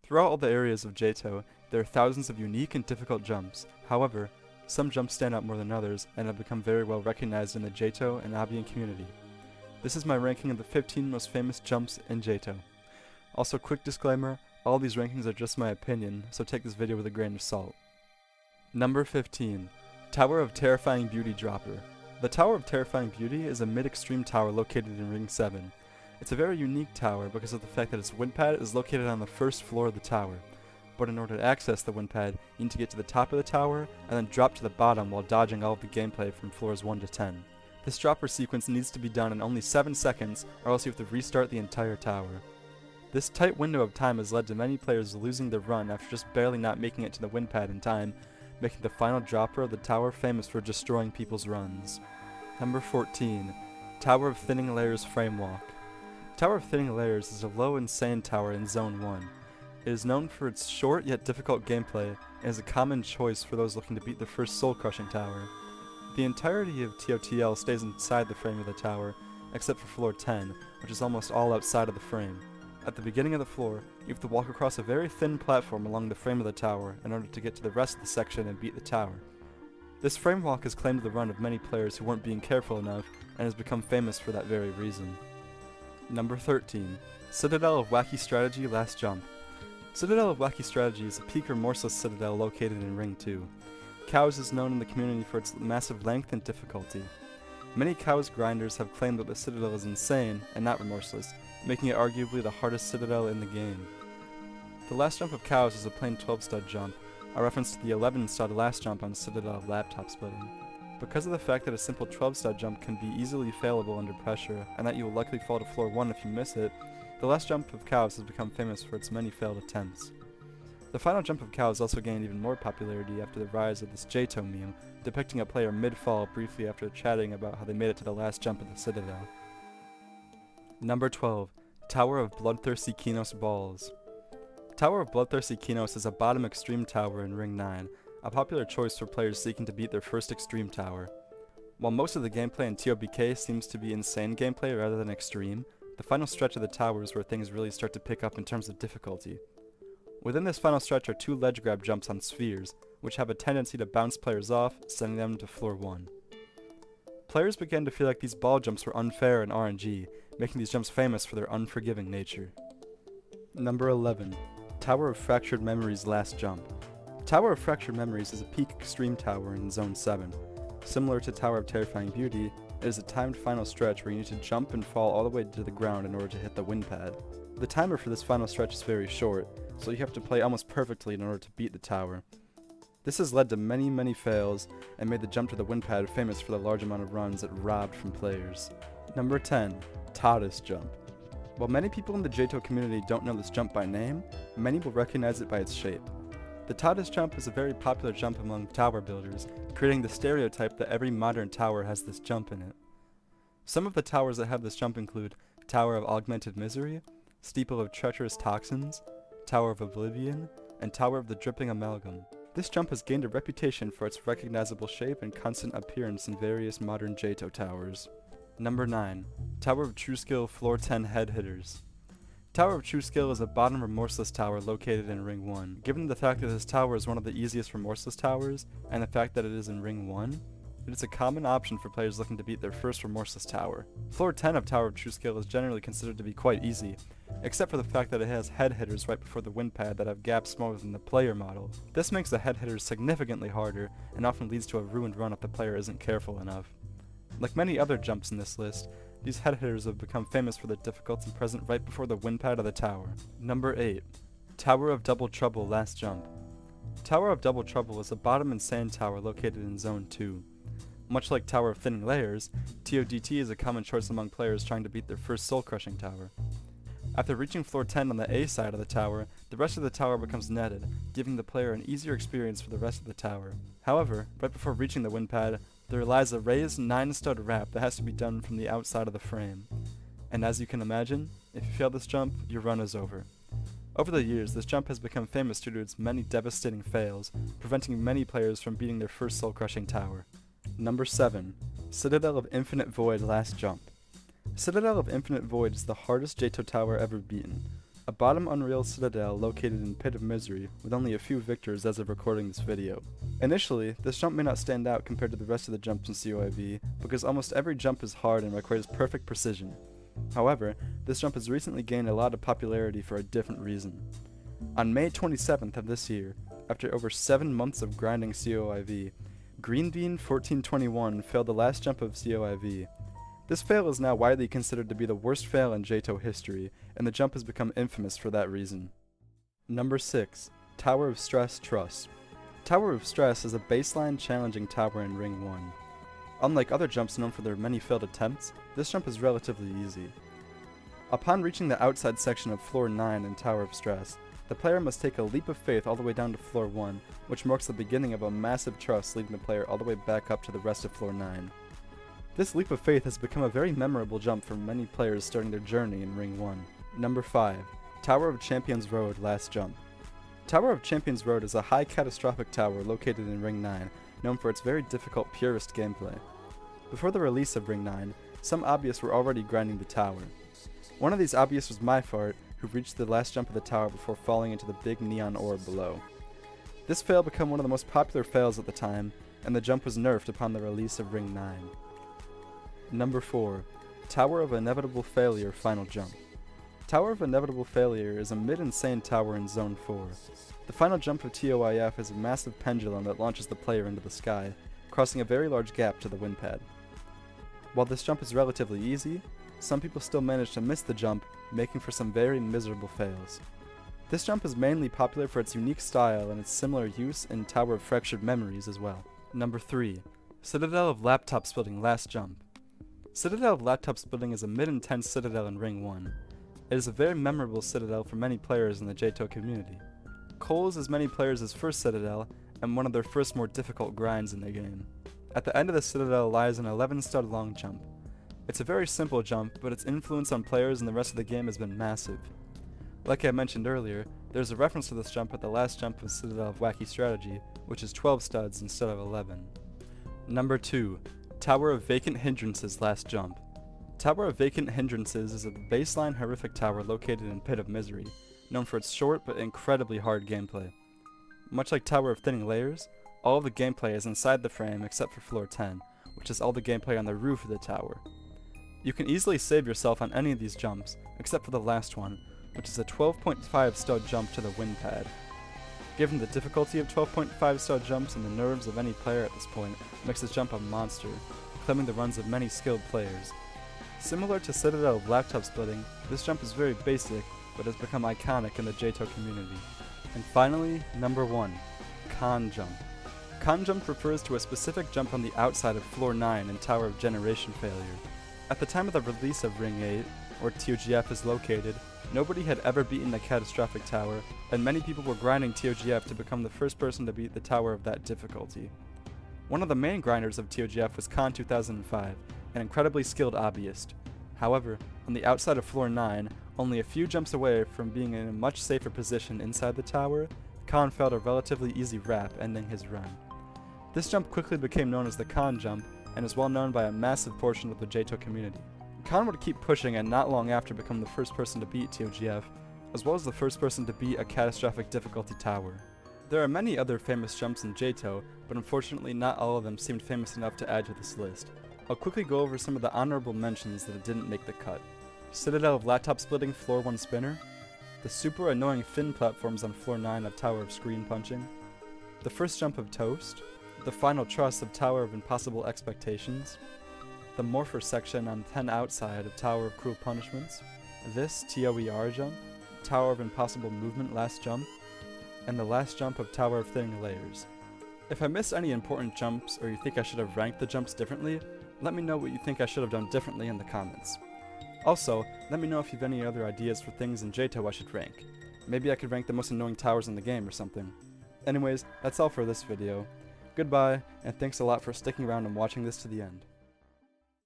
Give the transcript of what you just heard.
Throughout all the areas of JToH, there are thousands of unique and difficult jumps. However, some jumps stand out more than others and have become very well recognized in the JToH and Avian community. This is my ranking of the 15 most famous jumps in JToH. Also, quick disclaimer, all these rankings are just my opinion, so take this video with a grain of salt. Number 15. Tower of Terrifying Beauty Dropper. The Tower of Terrifying Beauty is a mid-extreme tower located in Ring 7. It's a very unique tower because of the fact that its wind pad is located on the first floor of the tower. But in order to access the wind pad, you need to get to the top of the tower and then drop to the bottom while dodging all of the gameplay from floors 1 to 10. This dropper sequence needs to be done in only 7 seconds or else you have to restart the entire tower. This tight window of time has led to many players losing their run after just barely not making it to the wind pad in time, making the final dropper of the tower famous for destroying people's runs. Number 14. Tower of Thinning Layers Framewalk. Tower of Thinning Layers is a low insane tower in Zone 1. It is known for its short yet difficult gameplay and is a common choice for those looking to beat the first soul-crushing tower. The entirety of ToTL stays inside the frame of the tower, except for floor 10, which is almost all outside of the frame. At the beginning of the floor, you have to walk across a very thin platform along the frame of the tower in order to get to the rest of the section and beat the tower. This frame walk has claimed the run of many players who weren't being careful enough and has become famous for that very reason. Number 13. Citadel of Wacky Strategy Last Jump. Citadel of Wacky Strategy is a peak remorseless citadel located in Ring 2. CoIV is known in the community for its massive length and difficulty. Many CoIV grinders have claimed that the citadel is insane and not remorseless, making it arguably the hardest citadel in the game. The last jump of CoIV is a plain 12-stud jump, a reference to the 11-stud last jump on Citadel of laptop splitting. Because of the fact that a simple 12-stud jump can be easily failable under pressure, and that you will likely fall to floor 1 if you miss it, the last jump of CoIV has become famous for its many failed attempts. The final jump of CoIV also gained even more popularity after the rise of this JToH meme, depicting a player mid-fall briefly after chatting about how they made it to the last jump of the Citadel. Number 12. Tower of Bloodthirsty Kinos Balls. Tower of Bloodthirsty Kinos is a bottom extreme tower in Ring 9, a popular choice for players seeking to beat their first extreme tower. While most of the gameplay in ToBK seems to be insane gameplay rather than extreme, the final stretch of the tower is where things really start to pick up in terms of difficulty. Within this final stretch are 2 ledge grab jumps on spheres, which have a tendency to bounce players off, sending them to floor 1. Players began to feel like these ball jumps were unfair and RNG, making these jumps famous for their unforgiving nature. Number 11. Tower of Fractured Memories Last Jump. Tower of Fractured Memories is a peak extreme tower in Zone 7. Similar to Tower of Terrifying Beauty, it is a timed final stretch where you need to jump and fall all the way to the ground in order to hit the wind pad. The timer for this final stretch is very short, so you have to play almost perfectly in order to beat the tower. This has led to many fails and made the jump to the wind pad famous for the large amount of runs it robbed from players. Number 10. Todis Jump. While many people in the JToH community don't know this jump by name, many will recognize it by its shape. The Todis Jump is a very popular jump among tower builders, creating the stereotype that every modern tower has this jump in it. Some of the towers that have this jump include Tower of Augmented Misery, Steeple of Treacherous Toxins, Tower of Oblivion, and Tower of the Dripping Amalgam. This jump has gained a reputation for its recognizable shape and constant appearance in various modern JToH towers. Number 9. Tower of True Skill Floor 10 Headhitters. Tower of True Skill is a bottom remorseless tower located in Ring 1. Given the fact that this tower is one of the easiest remorseless towers, and the fact that it is in Ring 1, it is a common option for players looking to beat their first remorseless tower. Floor 10 of Tower of True Skill is generally considered to be quite easy, except for the fact that it has head hitters right before the wind pad that have gaps smaller than the player model. This makes the head hitters significantly harder, and often leads to a ruined run if the player isn't careful enough. Like many other jumps in this list, these head hitters have become famous for the difficulty present right before the wind pad of the tower. Number 8. Tower of Double Trouble Last Jump. Tower of Double Trouble is a bottom insane tower located in Zone 2. Much like Tower of Thinning Layers, ToDT is a common choice among players trying to beat their first soul-crushing tower. After reaching floor 10 on the A side of the tower, the rest of the tower becomes netted, giving the player an easier experience for the rest of the tower. However, right before reaching the wind pad, there lies a raised 9-stud wrap that has to be done from the outside of the frame. And as you can imagine, if you fail this jump, your run is over. Over the years, this jump has become famous due to its many devastating fails, preventing many players from beating their first soul-crushing tower. Number 7. Citadel of Infinite Void Last Jump. Citadel of Infinite Void is the hardest JToH tower ever beaten. a bottom unreal citadel located in Pit of Misery with only a few victors as of recording this video. Initially, this jump may not stand out compared to the rest of the jumps in CoIV because almost every jump is hard and requires perfect precision. However, this jump has recently gained a lot of popularity for a different reason. On May 27th of this year, after over 7 months of grinding CoIV, Greenbean1421 failed the last jump of CoIV. This fail is now widely considered to be the worst fail in JToH history, and the jump has become infamous for that reason. Number 6. Tower of Stress Truss. Tower of Stress is a baseline challenging tower in Ring 1. Unlike other jumps known for their many failed attempts, this jump is relatively easy. Upon reaching the outside section of Floor 9 in Tower of Stress, the player must take a leap of faith all the way down to Floor 1, which marks the beginning of a massive truss leading the player all the way back up to the rest of Floor 9. This leap of faith has become a very memorable jump for many players starting their journey in Ring 1. Number 5. Tower of Champions Road Last Jump. Tower of Champions Road is a high catastrophic tower located in Ring 9, known for its very difficult purist gameplay. Before the release of Ring 9, some hobbyists were already grinding the tower. One of these hobbyists was my fart, who reached the last jump of the tower before falling into the big neon orb below. This fail became one of the most popular fails at the time, and the jump was nerfed upon the release of Ring 9. Number 4. Tower of Inevitable Failure Final Jump. Tower of Inevitable Failure is a mid-insane tower in Zone 4. The final jump of ToIF is a massive pendulum that launches the player into the sky, crossing a very large gap to the wind pad. While this jump is relatively easy, some people still manage to miss the jump, making for some very miserable fails. This jump is mainly popular for its unique style and its similar use in Tower of Fractured Memories as well. Number 3. Citadel of Laptop Splitting Last Jump. Citadel of Laptop Splitting is a mid-intense citadel in Ring 1. It is a very memorable citadel for many players in the JToH community. Cole is as many players as first citadel, and one of their first more difficult grinds in the game. At the end of the citadel lies an 11-stud long jump. It's a very simple jump, but its influence on players and the rest of the game has been massive. Like I mentioned earlier, there's a reference to this jump at the last jump of Citadel of Wacky Strategy, which is 12 studs instead of 11. Number 2. Tower of Vacant Hindrances Last Jump. Tower of Vacant Hindrances is a baseline horrific tower located in Pit of Misery, known for its short but incredibly hard gameplay. Much like Tower of Thinning Layers, all of the gameplay is inside the frame except for Floor 10, which is all the gameplay on the roof of the tower. You can easily save yourself on any of these jumps, except for the last one, which is a 12.5 stud jump to the wind pad. Given the difficulty of 12.5 stud jumps and the nerves of any player at this point, makes this jump a monster, claiming the runs of many skilled players. Similar to Citadel of Laptop Splitting, this jump is very basic, but has become iconic in the JToH community. And finally, number 1. Kaan Jump. Kaan Jump refers to a specific jump on the outside of Floor 9 in Tower of Generation Failure. At the time of the release of Ring 8, where TOGF is located, nobody had ever beaten the catastrophic tower, and many people were grinding TOGF to become the first person to beat the tower of that difficulty. One of the main grinders of TOGF was Kaan 2005, an incredibly skilled hobbyist. However, on the outside of Floor 9, only a few jumps away from being in a much safer position inside the tower, Kaan failed a relatively easy wrap, ending his run. This jump quickly became known as the Kaan Jump, and is well known by a massive portion of the JToH community. Kaan would keep pushing and not long after become the first person to beat TOGF, as well as the first person to beat a catastrophic difficulty tower. There are many other famous jumps in JToH, but unfortunately not all of them seemed famous enough to add to this list. I'll quickly go over some of the honorable mentions that didn't make the cut. Citadel of Laptop Splitting Floor 1 Spinner, the super annoying fin platforms on Floor 9 of Tower of Screen Punching, the first jump of Toast, the final truss of Tower of Impossible Expectations, the Morpher section on 10 outside of Tower of Cruel Punishments, this TOER jump, Tower of Impossible Movement Last Jump, and the last jump of Tower of Thinning Layers. If I missed any important jumps or you think I should have ranked the jumps differently, let me know what you think I should have done differently in the comments. Also, let me know if you have any other ideas for things in JToH I should rank. Maybe I could rank the most annoying towers in the game or something. Anyways, that's all for this video. Goodbye, and thanks a lot for sticking around and watching this to the end.